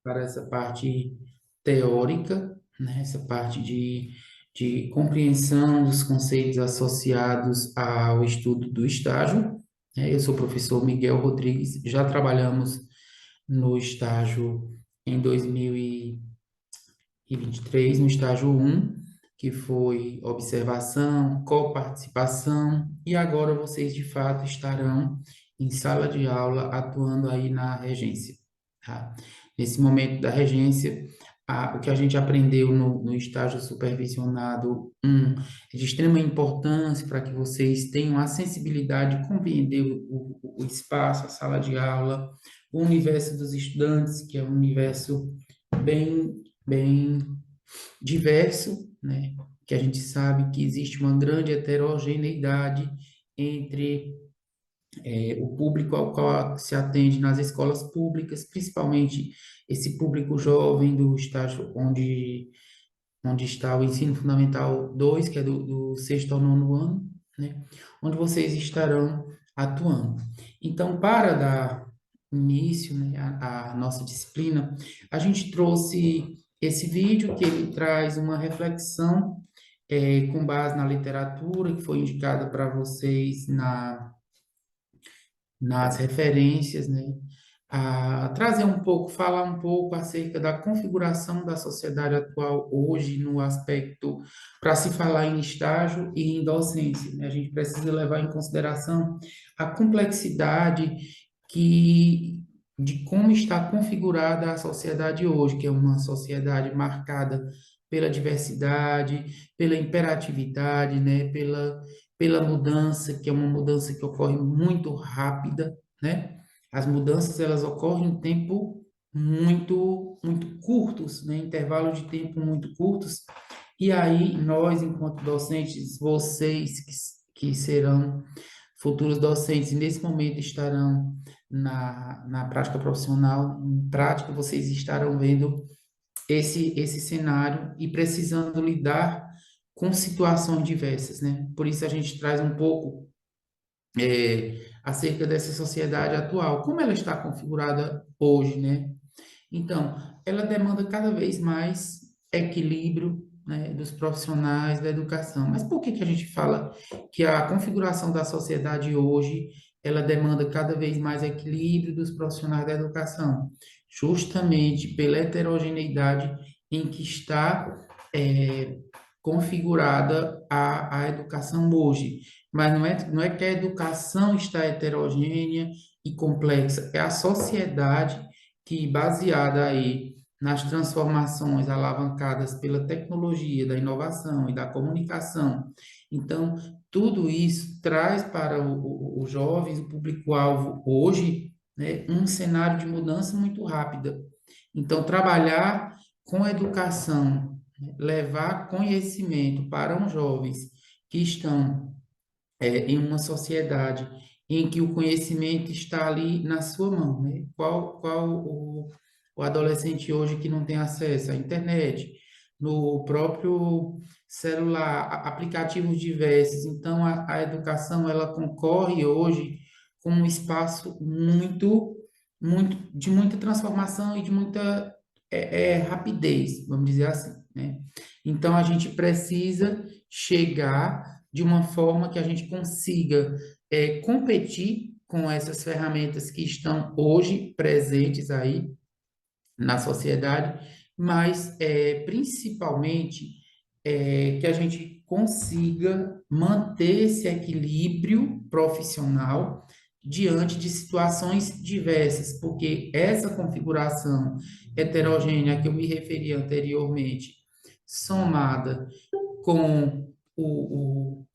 para essa parte teórica, né? Essa parte de compreensão dos conceitos associados ao estudo do estágio, né? Eu sou o professor Miguel Rodrigues, já trabalhamos no estágio em 2023, no estágio um, que foi observação, coparticipação, e agora vocês de fato estarão em sala de aula atuando aí na regência, tá? Nesse momento da regência, o que a gente aprendeu no estágio supervisionado um é de extrema importância para que vocês tenham a sensibilidade de compreender o espaço, a sala de aula, o universo dos estudantes, que é um universo bem diverso, né? Que a gente sabe que existe uma grande heterogeneidade entre o público ao qual se atende nas escolas públicas, principalmente esse público jovem do estágio onde está o ensino fundamental 2, que é do sexto ao nono ano, né? Onde vocês estarão atuando. Então, para dar início, né, à nossa disciplina, a gente trouxe esse vídeo que ele traz uma reflexão com base na literatura que foi indicada para vocês nas referências, né? Trazer um pouco, falar um pouco acerca da configuração da sociedade atual hoje no aspecto para se falar em estágio e em docência, né? A gente precisa levar em consideração a complexidade que de como está configurada a sociedade hoje, que é uma sociedade marcada pela diversidade, pela imperatividade, né? Pela mudança, que é uma mudança que ocorre muito rápida, né? As mudanças, elas ocorrem em tempo muito curtos, né? Intervalo de tempo muito curtos. E aí, nós, enquanto docentes, vocês que serão futuros docentes, nesse momento estarão na prática profissional, em prática, vocês estarão vendo esse cenário e precisando lidar com situações diversas, né? Por isso a gente traz um pouco acerca dessa sociedade atual, como ela está configurada hoje, né? Então, ela demanda cada vez mais equilíbrio, né, dos profissionais da educação. Mas por que que a gente fala que a configuração da sociedade hoje, ela demanda cada vez mais equilíbrio dos profissionais da educação? Justamente pela heterogeneidade em que está é, configurada a educação hoje. Mas não é que a educação está heterogênea e complexa, é a sociedade que, baseada aí nas transformações alavancadas pela tecnologia, da inovação e da comunicação, então, tudo isso traz para os jovens, o público-alvo hoje, né, um cenário de mudança muito rápida. Então, trabalhar com educação, né, levar conhecimento para os jovens que estão em uma sociedade em que o conhecimento está ali na sua mão, né? Qual o adolescente hoje que não tem acesso à internet, no próprio celular, aplicativos diversos. Então, a educação, ela concorre hoje com um espaço de muita transformação e de muita rapidez, vamos dizer assim, né? Então, a gente precisa chegar de uma forma que a gente consiga competir com essas ferramentas que estão hoje presentes aí na sociedade, mas principalmente que a gente consiga manter esse equilíbrio profissional diante de situações diversas, porque essa configuração heterogênea que eu me referi anteriormente, somada com o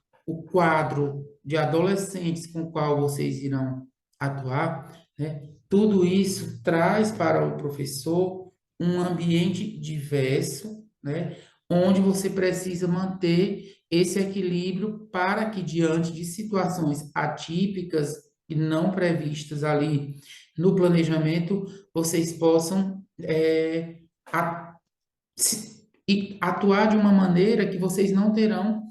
quadro de adolescentes com o qual vocês irão atuar, né? Tudo isso traz para o professor um ambiente diverso, né? Onde você precisa manter esse equilíbrio para que, diante de situações atípicas e não previstas ali no planejamento, vocês possam a- e atuar de uma maneira que vocês não terão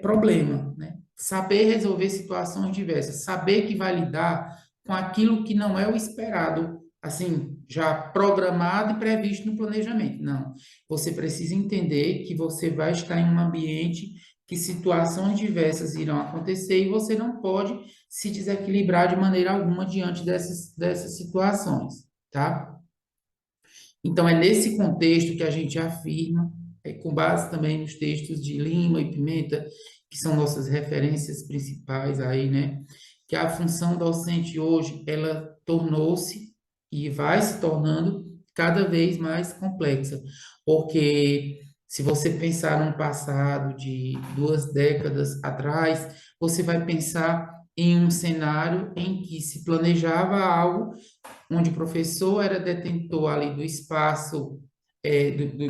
problema, né? Saber resolver situações diversas, saber que vai lidar com aquilo que não é o esperado, assim, já programado e previsto no planejamento. Não. Você precisa entender que você vai estar em um ambiente que situações diversas irão acontecer e você não pode se desequilibrar de maneira alguma diante dessas situações, tá? Então, é nesse contexto que a gente afirma, com base também nos textos de Lima e Pimenta, que são nossas referências principais aí, né? Que a função docente hoje, ela tornou-se e vai se tornando cada vez mais complexa, porque se você pensar num passado de 2 décadas atrás, você vai pensar em um cenário em que se planejava algo onde o professor era detentor ali do espaço,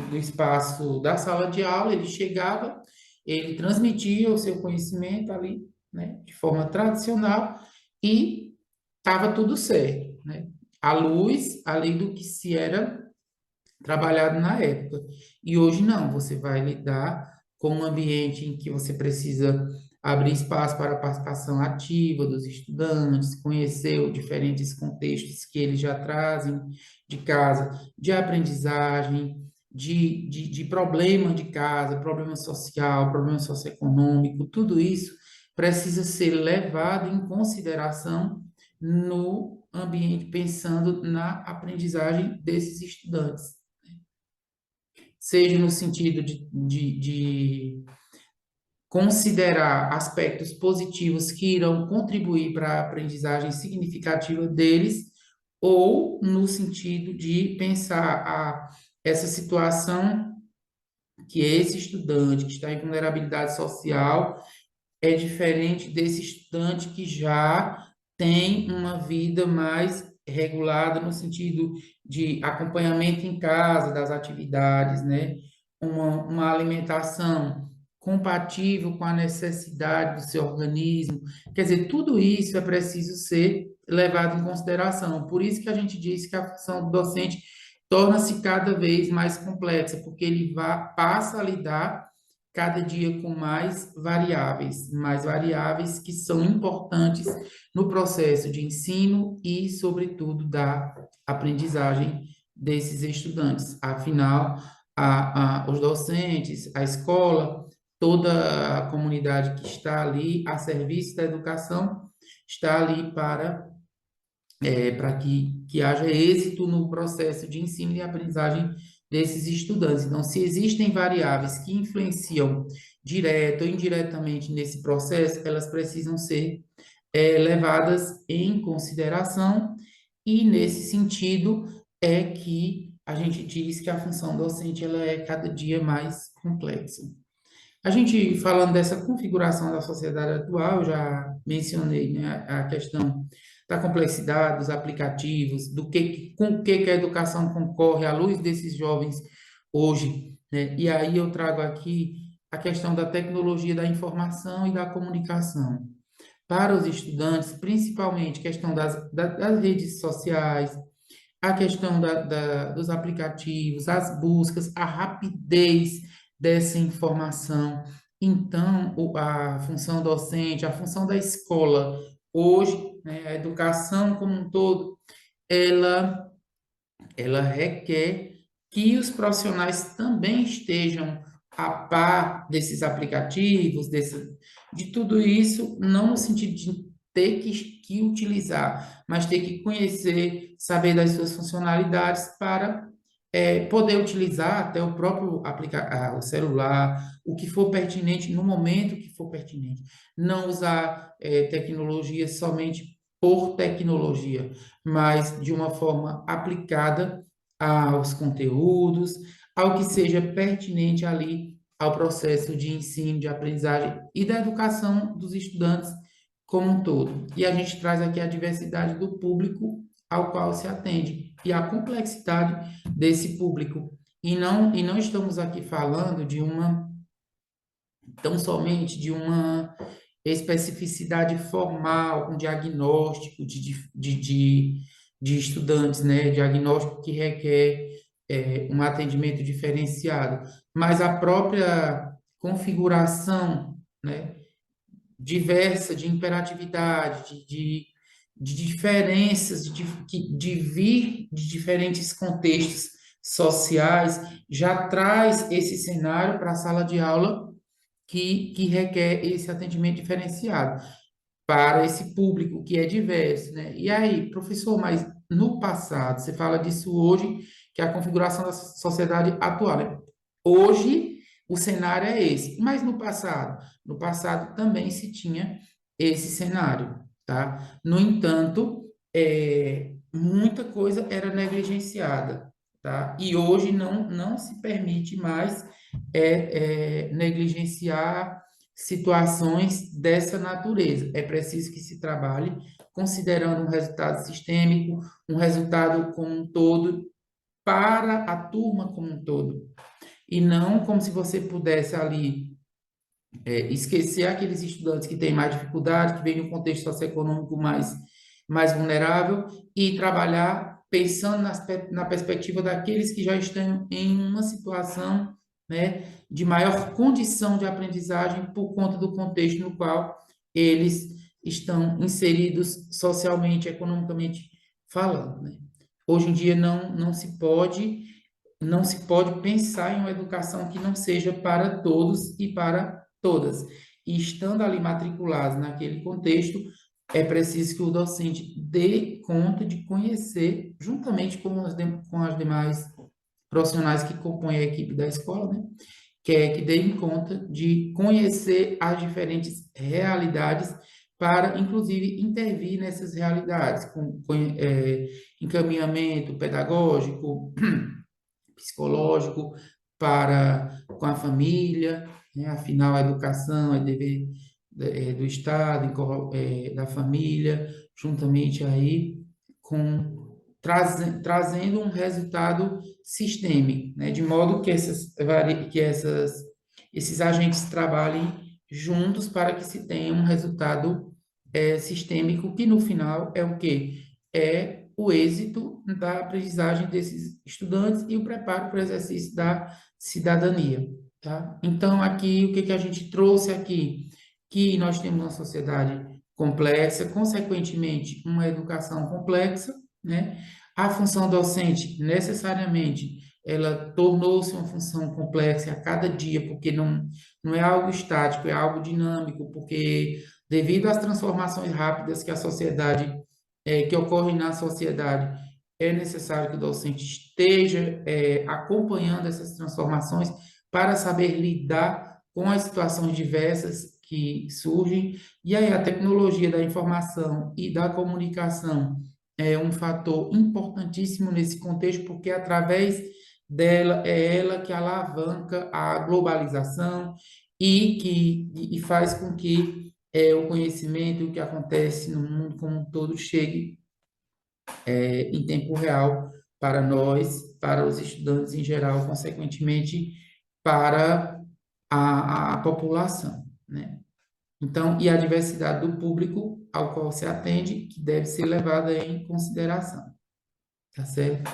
do espaço da sala de aula, ele chegava, ele transmitia o seu conhecimento ali, né, de forma tradicional, e estava tudo certo, né? À luz, além do que se era trabalhado na época. E hoje não, você vai lidar com um ambiente em que você precisa abrir espaço para a participação ativa dos estudantes, conhecer os diferentes contextos que eles já trazem de casa, de aprendizagem, de problema de casa, problema social, problema socioeconômico, tudo isso precisa ser levado em consideração no ambiente, pensando na aprendizagem desses estudantes, seja no sentido de considerar aspectos positivos que irão contribuir para a aprendizagem significativa deles, ou no sentido de pensar essa situação que esse estudante que está em vulnerabilidade social é diferente desse estudante que já tem uma vida mais regulada no sentido de acompanhamento em casa das atividades, né? Uma alimentação compatível com a necessidade do seu organismo. Quer dizer, tudo isso é preciso ser levado em consideração. Por isso que a gente diz que a função do docente torna-se cada vez mais complexa, porque ele passa a lidar cada dia com mais variáveis que são importantes no processo de ensino e, sobretudo, da aprendizagem desses estudantes. Afinal, os docentes, a escola, toda a comunidade que está ali a serviço da educação está ali para que haja êxito no processo de ensino e aprendizagem desses estudantes. Então, se existem variáveis que influenciam direto ou indiretamente nesse processo, elas precisam ser levadas em consideração, e nesse sentido é que a gente diz que a função docente ela é cada dia mais complexa. A gente, falando dessa configuração da sociedade atual, já mencionei, né, a questão da complexidade dos aplicativos, com o que a educação concorre à luz desses jovens hoje, né? E aí eu trago aqui a questão da tecnologia da informação e da comunicação. Para os estudantes, principalmente questão das redes sociais, a questão dos aplicativos, as buscas, a rapidez dessa informação. Então, a função docente, a função da escola, hoje, né, a educação como um todo, ela, ela requer que os profissionais também estejam a par desses aplicativos, de tudo isso, não no sentido de ter que utilizar, mas ter que conhecer, saber das suas funcionalidades para poder utilizar até o próprio o celular, o que for pertinente no momento que for pertinente. Não usar tecnologia somente por tecnologia, mas de uma forma aplicada aos conteúdos, ao que seja pertinente ali ao processo de ensino, de aprendizagem e da educação dos estudantes como um todo. E a gente traz aqui a diversidade do público ao qual se atende e a complexidade desse público. E não estamos aqui falando tão somente de uma especificidade formal, um diagnóstico de estudantes, né? Diagnóstico que requer um atendimento diferenciado, mas a própria configuração, né, diversa de imperatividade, de diferenças, de vir de diferentes contextos sociais, já traz esse cenário para a sala de aula que requer esse atendimento diferenciado para esse público que é diverso, né? E aí, professor, mas no passado, você fala disso hoje, que é a configuração da sociedade atual, né? Hoje, o cenário é esse, mas no passado? No passado também se tinha esse cenário, tá? No entanto, muita coisa era negligenciada, tá? E hoje não se permite mais negligenciar situações dessa natureza. É preciso que se trabalhe considerando um resultado sistêmico, um resultado como um todo, para a turma como um todo. E não como se você pudesse ali esquecer aqueles estudantes que têm mais dificuldade, que vêm de um contexto socioeconômico mais vulnerável, e trabalhar pensando na perspectiva daqueles que já estão em uma situação, né, de maior condição de aprendizagem por conta do contexto no qual eles estão inseridos socialmente, economicamente falando, né? Hoje em dia não se pode pensar em uma educação que não seja para todos e para todas. E estando ali matriculados naquele contexto, é preciso que o docente dê conta de conhecer, juntamente com as demais profissionais que compõem a equipe da escola, né? Que deem conta de conhecer as diferentes realidades para, inclusive, intervir nessas realidades, com encaminhamento pedagógico, psicológico com a família, né? Afinal, a educação é dever do Estado, da família, juntamente aí trazendo um resultado sistêmico, né? De modo que esses agentes trabalhem juntos para que se tenha um resultado sistêmico, que no final é o quê? É o êxito da aprendizagem desses estudantes e o preparo para o exercício da cidadania, tá? Então, aqui, o que que a gente trouxe aqui? Que nós temos uma sociedade complexa, consequentemente, uma educação complexa, né? A função docente, necessariamente, ela tornou-se uma função complexa a cada dia, porque não é algo estático, é algo dinâmico, porque devido às transformações rápidas que ocorrem na sociedade, é necessário que o docente esteja acompanhando essas transformações para saber lidar com as situações diversas que surgem. E aí a tecnologia da informação e da comunicação é um fator importantíssimo nesse contexto, porque através dela é ela que alavanca a globalização e faz com que o conhecimento, o que acontece no mundo como um todo, chegue em tempo real para nós, para os estudantes em geral, consequentemente, para a população, né? Então, e a diversidade do público ao qual se atende, que deve ser levada em consideração, tá certo?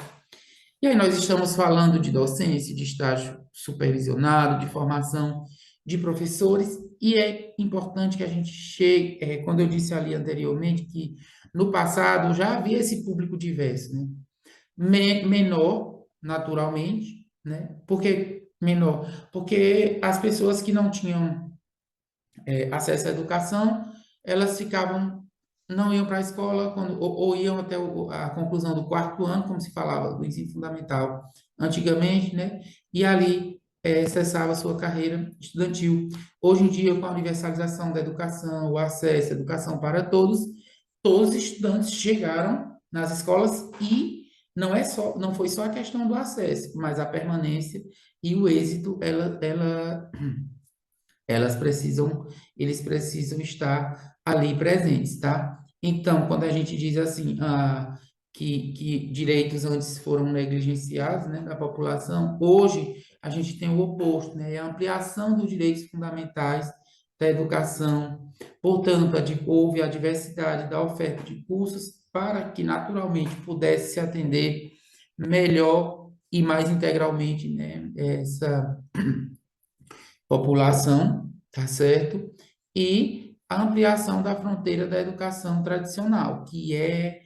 E aí nós estamos falando de docência, de estágio supervisionado, de formação de professores, e é importante que a gente chegue, quando eu disse ali anteriormente que no passado já havia esse público diverso, né? Menor, naturalmente, né? Por que menor? Porque as pessoas que não tinham acesso à educação, elas não iam para a escola ou iam até a conclusão do quarto ano, como se falava, do ensino fundamental antigamente, né? E ali cessava a sua carreira estudantil. Hoje em dia, com a universalização da educação, o acesso à educação para todos os estudantes chegaram nas escolas e não foi só a questão do acesso, mas a permanência e o êxito, elas precisam, eles precisam estar ali presentes, tá? Então, quando a gente diz assim, que direitos antes foram negligenciados, né, da população, hoje a gente tem o oposto, né? É a ampliação dos direitos fundamentais da educação. Portanto, houve a diversidade da oferta de cursos para que naturalmente pudesse se atender melhor e mais integralmente, né, essa população, tá certo? E a ampliação da fronteira da educação tradicional, que é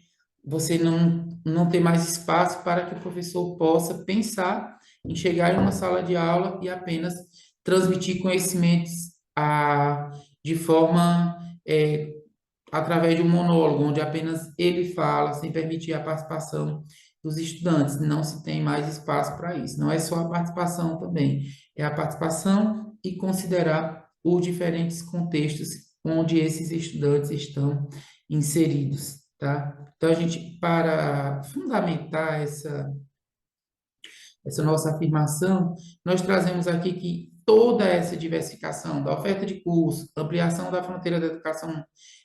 você não ter mais espaço para que o professor possa pensar em chegar em uma sala de aula e apenas transmitir conhecimentos de forma através de um monólogo, onde apenas ele fala, sem permitir a participação dos estudantes. Não se tem mais espaço para isso. Não é só a participação também, é a participação e considerar os diferentes contextos onde esses estudantes estão inseridos, tá? Então, a gente, para fundamentar essa nossa afirmação, nós trazemos aqui que toda essa diversificação da oferta de curso, ampliação da fronteira da educação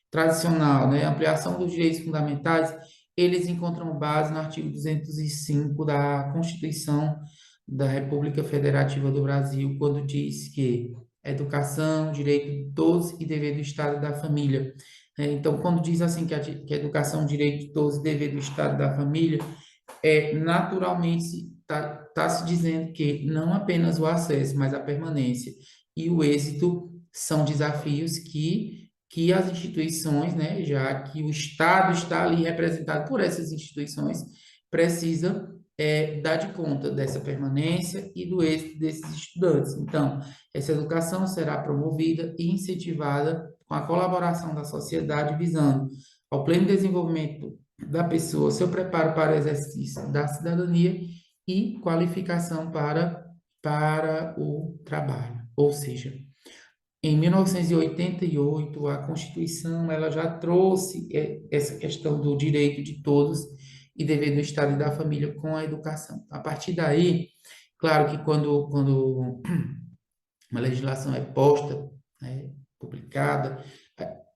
tradicional, né, ampliação dos direitos fundamentais, eles encontram base no artigo 205 da Constituição da República Federativa do Brasil, quando diz que educação, direito de todos e dever do Estado e da família. Então, quando diz assim que a educação, direito de todos e dever do Estado e da família, naturalmente está se dizendo que não apenas o acesso, mas a permanência e o êxito são desafios que as instituições, né, já que o Estado está ali representado por essas instituições, precisa dar de conta dessa permanência e do êxito desses estudantes. Então, essa educação será promovida e incentivada com a colaboração da sociedade, visando ao pleno desenvolvimento da pessoa, seu preparo para o exercício da cidadania e qualificação para o trabalho. Ou seja, em 1988, a Constituição ela já trouxe essa questão do direito de todos e dever do Estado e da família com a educação. A partir daí, claro que quando uma legislação é posta, né, publicada,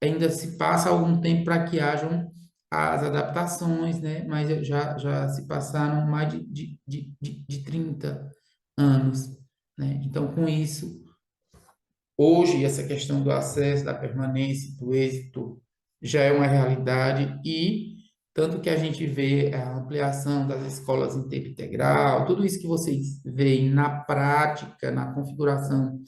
ainda se passa algum tempo para que hajam as adaptações, né? Mas já se passaram mais de 30 anos, né? Então, com isso, hoje, essa questão do acesso, da permanência, do êxito, já é uma realidade e tanto que a gente vê a ampliação das escolas em tempo integral, tudo isso que vocês veem na prática, na configuração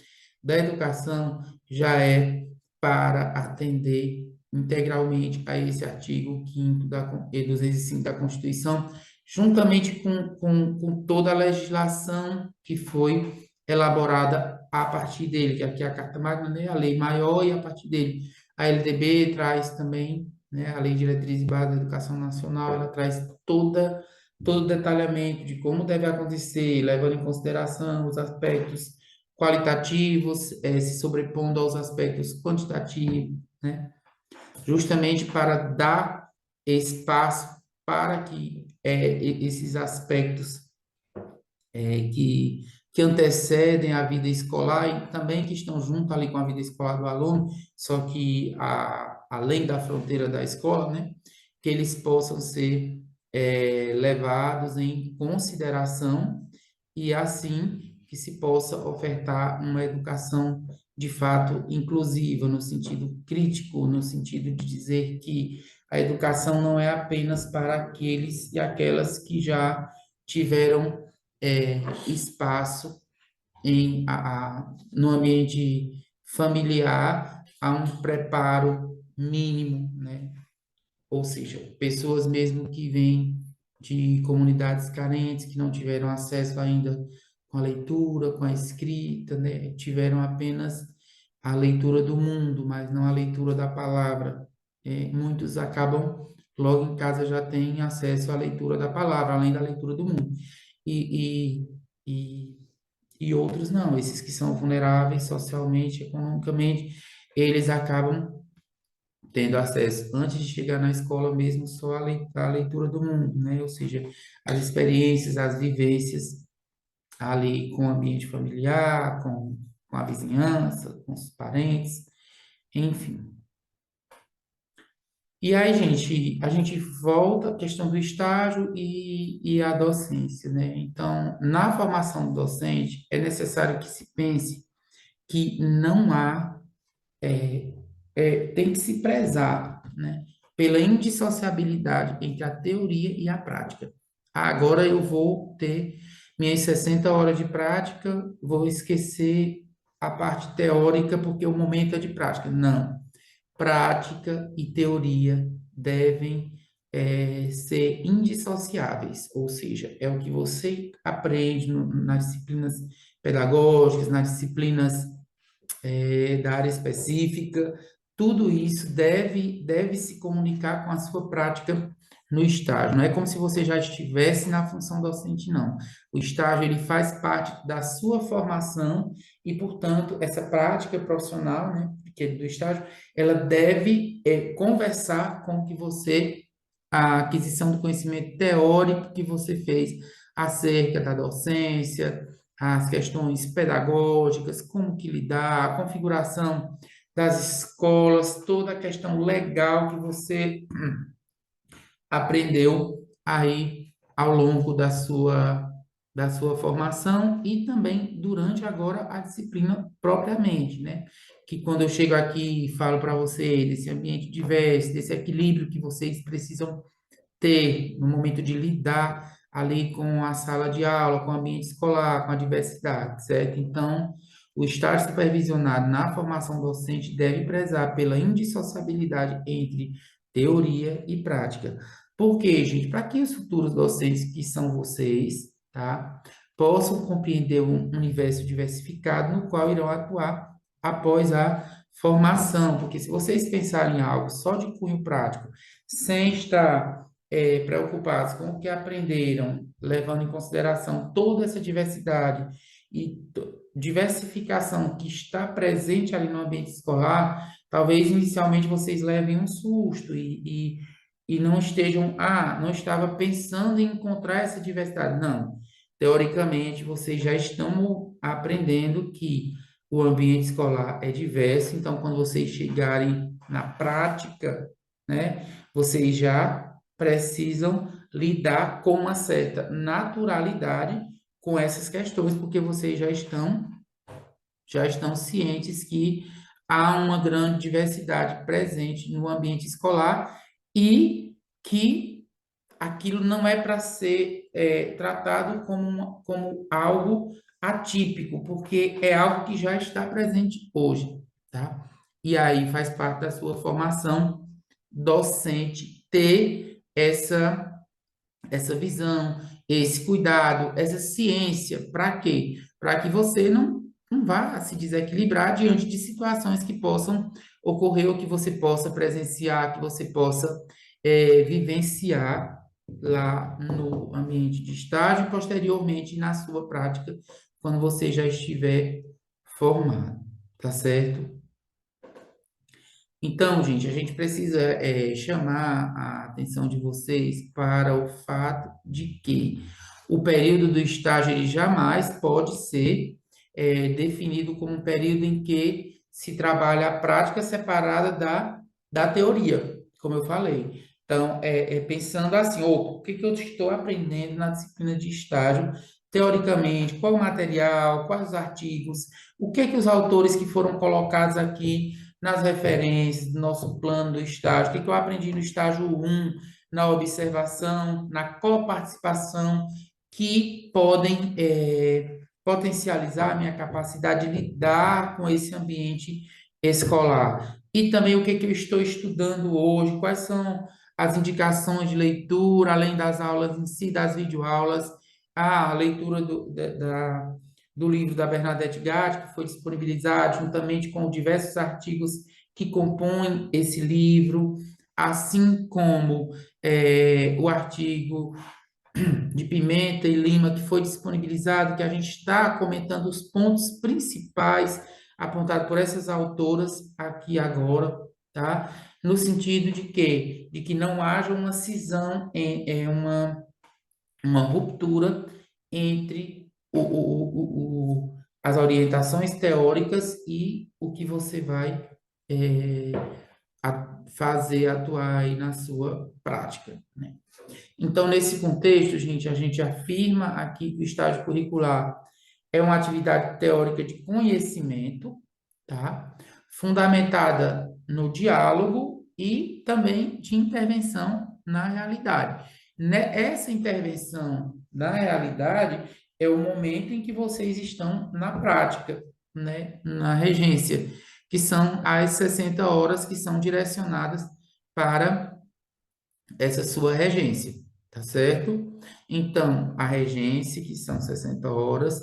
da educação, já é para atender integralmente a esse artigo 5º e 205 da Constituição, juntamente com toda a legislação que foi elaborada a partir dele, que aqui é a Carta Magna, né, a lei maior, e a partir dele a LDB traz também, né, a Lei de Diretriz e Base da Educação Nacional, ela traz todo o detalhamento de como deve acontecer, levando em consideração os aspectos qualitativos, se sobrepondo aos aspectos quantitativos, né, justamente para dar espaço para que esses aspectos que antecedem a vida escolar e também que estão junto ali com a vida escolar do aluno, só que além da fronteira da escola, né, que eles possam ser levados em consideração e assim que se possa ofertar uma educação de fato inclusiva, no sentido crítico, no sentido de dizer que a educação não é apenas para aqueles e aquelas que já tiveram espaço no ambiente familiar a um preparo mínimo, né? Ou seja, pessoas mesmo que vêm de comunidades carentes, que não tiveram acesso ainda com a leitura, com a escrita, né? Tiveram apenas a leitura do mundo, mas não a leitura da palavra. Muitos acabam, logo em casa, já têm acesso à leitura da palavra, além da leitura do mundo. E, e, e outros não, esses que são vulneráveis socialmente, economicamente, eles acabam tendo acesso, antes de chegar na escola mesmo, só a leitura do mundo, né? Ou seja, as experiências, as vivências ali com o ambiente familiar, com a vizinhança, com os parentes, enfim. E aí, gente, a gente volta à questão do estágio e a docência, né? Então, na formação do docente, é necessário que se pense que não há tem que se prezar, né, pela indissociabilidade entre a teoria e a prática. Agora eu vou ter minhas 60 horas de prática, vou esquecer a parte teórica porque o momento é de prática. Não. prática e teoria devem ser indissociáveis, ou seja, é o que você aprende nas disciplinas pedagógicas, nas disciplinas da área específica, tudo isso deve se comunicar com a sua prática no estágio. Não é como se você já estivesse na função docente, não. O estágio, ele faz parte da sua formação e, portanto, essa prática profissional, né, que é do estágio, ela deve conversar com o que você, a aquisição do conhecimento teórico que você fez acerca da docência, as questões pedagógicas, como que lidar, a configuração das escolas, toda a questão legal que você aprendeu aí ao longo da sua formação e também durante agora a disciplina propriamente, né? Que quando eu chego aqui e falo para vocês desse ambiente diverso, desse equilíbrio que vocês precisam ter no momento de lidar ali com a sala de aula, com o ambiente escolar, com a diversidade, certo? Então, o estágio supervisionado na formação docente deve prezar pela indissociabilidade entre teoria e prática. Por quê, gente? Para que os futuros docentes, que são vocês, tá, possam compreender um universo diversificado no qual irão atuar após a formação, porque se vocês pensarem em algo só de cunho prático, sem estar preocupados com o que aprenderam, levando em consideração toda essa diversidade e diversificação que está presente ali no ambiente escolar, talvez inicialmente vocês levem um susto e não estejam, não estava pensando em encontrar essa diversidade. Não. Teoricamente, vocês já estão aprendendo que o ambiente escolar é diverso, então, quando vocês chegarem na prática, né, vocês já precisam lidar com uma certa naturalidade com essas questões, porque vocês já estão cientes que há uma grande diversidade presente no ambiente escolar e que aquilo não é para ser tratado como algo atípico, porque é algo que já está presente hoje, tá? E aí faz parte da sua formação docente ter essa visão, esse cuidado, essa ciência. Para quê? Para que você não vá se desequilibrar diante de situações que possam ocorrer ou que você possa presenciar, que você possa vivenciar lá no ambiente de estágio e posteriormente na sua prática, quando você já estiver formado, tá certo? Então, gente, a gente precisa chamar a atenção de vocês para o fato de que o período do estágio ele jamais pode ser definido como um período em que se trabalha a prática separada da teoria, como eu falei. Então, pensando assim, o que que eu estou aprendendo na disciplina de estágio, teoricamente, qual o material, quais os artigos, o que que os autores que foram colocados aqui nas referências do nosso plano do estágio, o que que eu aprendi no estágio 1, na observação, na coparticipação, que podem potencializar a minha capacidade de lidar com esse ambiente escolar. E também o que que eu estou estudando hoje, quais são as indicações de leitura, além das aulas em si, das videoaulas, a leitura do livro da Bernadette Gatti, que foi disponibilizado juntamente com diversos artigos que compõem esse livro, assim como o artigo de Pimenta e Lima, que foi disponibilizado, que a gente está comentando os pontos principais apontados por essas autoras aqui agora, tá? No sentido de quê? De que não haja uma cisão, uma ruptura entre as orientações teóricas e o que você vai fazer atuar aí na sua prática, né? Então, nesse contexto, gente, a gente afirma aqui que o estágio curricular é uma atividade teórica de conhecimento, tá? Fundamentada no diálogo e também de intervenção na realidade. Essa intervenção na realidade é o momento em que vocês estão na prática, né? Na regência, que são as 60 horas que são direcionadas para essa sua regência, tá certo? Então, a regência, que são 60 horas,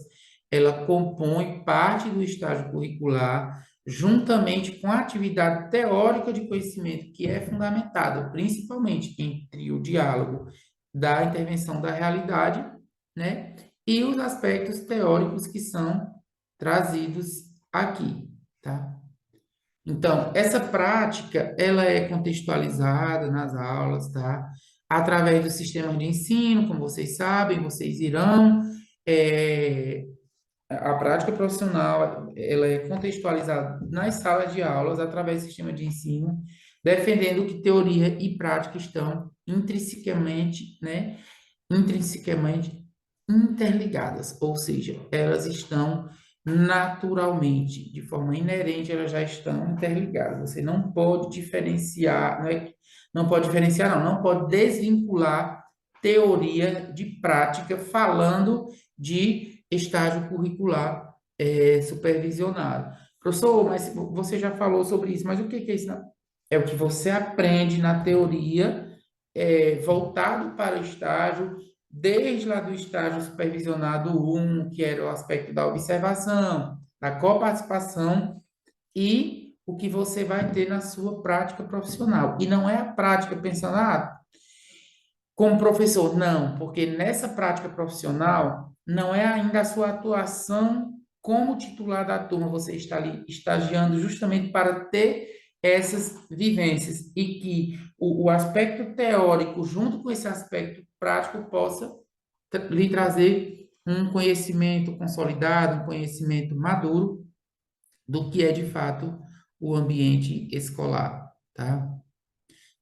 ela compõe parte do estágio curricular, juntamente com a atividade teórica de conhecimento, que é fundamentada, principalmente entre o diálogo da intervenção da realidade, né? E os aspectos teóricos que são trazidos aqui, tá? Então, essa prática, ela é contextualizada nas aulas, tá? Através do sistema de ensino, como vocês sabem, vocês irão. é, a prática profissional, ela é contextualizada nas salas de aulas, através do sistema de ensino, defendendo que teoria e prática estão intrinsecamente, né? Intrinsecamente interligadas, ou seja, elas estão naturalmente, de forma inerente, elas já estão interligadas. Você não pode diferenciar, não pode diferenciar, não pode desvincular teoria de prática falando de estágio curricular supervisionado. Professor, mas você já falou sobre isso, mas o que é isso? É o que você aprende na teoria voltado para o estágio, desde lá do estágio supervisionado 1, que era o aspecto da observação, da coparticipação, e o que você vai ter na sua prática profissional. E não é a prática pensando, como professor, não, porque nessa prática profissional não é ainda a sua atuação como titular da turma, você está ali estagiando justamente para ter essas vivências e que o aspecto teórico, junto com esse aspecto prático, possa lhe trazer um conhecimento consolidado, um conhecimento maduro do que é de fato o ambiente escolar, tá?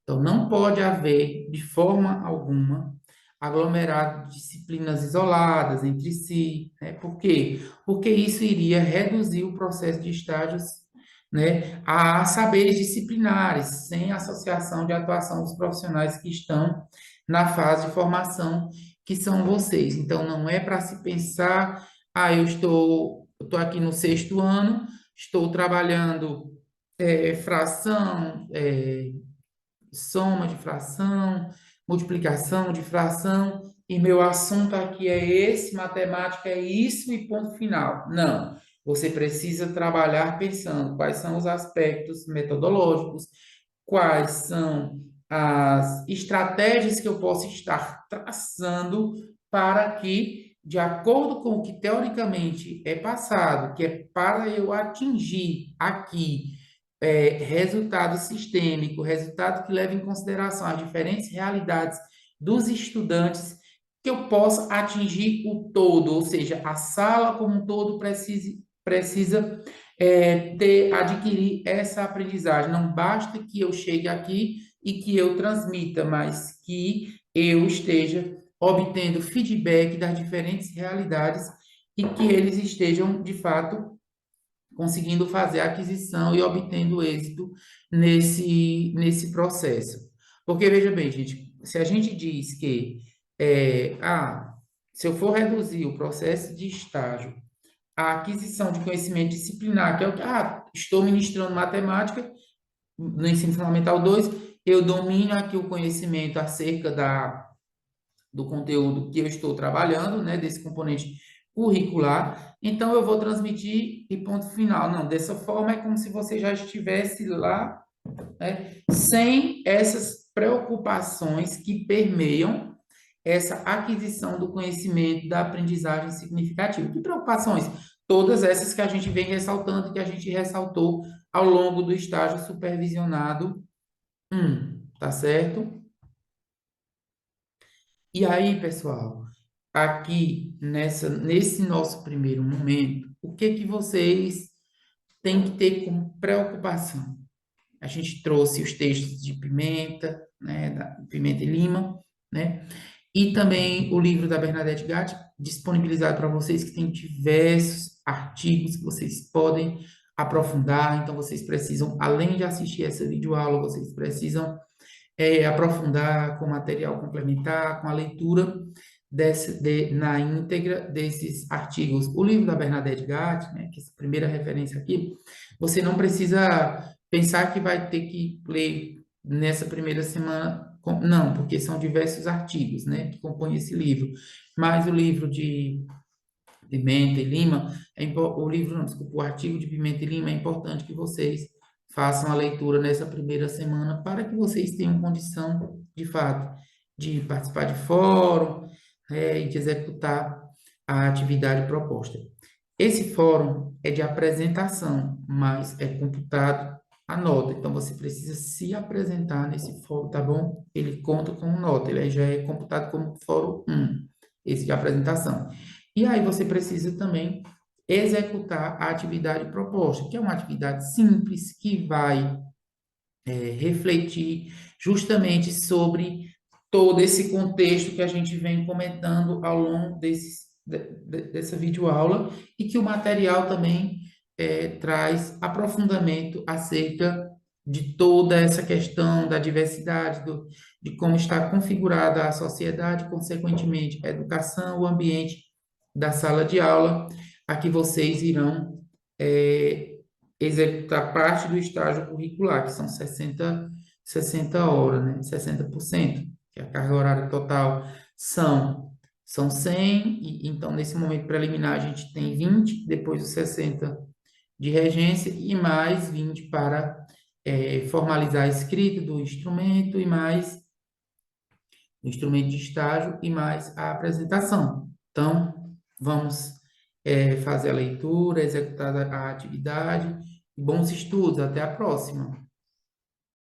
Então, não pode haver, de forma alguma, aglomerado de disciplinas isoladas entre si, né? Por quê? Porque isso iria reduzir o processo de estágios, né, a saberes disciplinares, sem associação de atuação dos profissionais que estão na fase de formação, que são vocês. Então, não é para se pensar, eu estou aqui no sexto ano, estou trabalhando fração, soma de fração, multiplicação de fração, e meu assunto aqui é esse, matemática é isso e ponto final. Não. Você precisa trabalhar pensando quais são os aspectos metodológicos, quais são as estratégias que eu posso estar traçando para que, de acordo com o que teoricamente é passado, que é para eu atingir aqui resultado sistêmico, resultado que leva em consideração as diferentes realidades dos estudantes, que eu possa atingir o todo, ou seja, a sala como um todo precisa adquirir essa aprendizagem. Não basta que eu chegue aqui e que eu transmita, mas que eu esteja obtendo feedback das diferentes realidades e que eles estejam, de fato, conseguindo fazer a aquisição e obtendo êxito nesse processo. Porque, veja bem, gente, se a gente diz que, se eu for reduzir o processo de estágio à aquisição de conhecimento disciplinar, que é o que, estou ministrando matemática no ensino fundamental 2, eu domino aqui o conhecimento acerca do conteúdo que eu estou trabalhando, né, desse componente curricular, então eu vou transmitir e ponto final. Não, dessa forma é como se você já estivesse lá, né, sem essas preocupações que permeiam essa aquisição do conhecimento, da aprendizagem significativa. Que preocupações? Todas essas que a gente vem ressaltando, que a gente ressaltou ao longo do estágio supervisionado 1, tá certo? E aí, pessoal, aqui nesse nosso primeiro momento, o que que vocês têm que ter como preocupação? A gente trouxe os textos de Pimenta, né, da Pimenta e Lima, né? E também o livro da Bernadette Gatti, disponibilizado para vocês, que tem diversos artigos que vocês podem aprofundar. Então, vocês precisam, além de assistir essa videoaula, vocês precisam aprofundar com material complementar, com a leitura na íntegra desses artigos. O livro da Bernadette Gatti, né, que é essa primeira referência aqui, você não precisa pensar que vai ter que ler nessa primeira semana, não, porque são diversos artigos, né, que compõem esse livro. Mas o livro de Pimenta e Lima, o livro, não, desculpa, o artigo de Pimenta e Lima é importante que vocês façam a leitura nessa primeira semana para que vocês tenham condição, de fato, de participar de fórum, e de executar a atividade proposta. Esse fórum é de apresentação, mas é computado a nota. Então, você precisa se apresentar nesse fórum, tá bom? Ele conta com nota, ele já é computado como fórum 1, esse de apresentação. E aí você precisa também executar a atividade proposta, que é uma atividade simples, que vai refletir justamente sobre todo esse contexto que a gente vem comentando ao longo dessa videoaula e que o material também traz aprofundamento acerca de toda essa questão da diversidade, de como está configurada a sociedade, consequentemente, a educação, o ambiente da sala de aula, a que vocês irão executar parte do estágio curricular, que são 60 horas, né? 60%, que a carga horária total são 100, e então nesse momento preliminar a gente tem 20, depois os 60 de regência e mais 20 para formalizar a escrita do instrumento e mais o instrumento de estágio e mais a apresentação. Então, vamos fazer a leitura, executar a atividade. Bons estudos, até a próxima.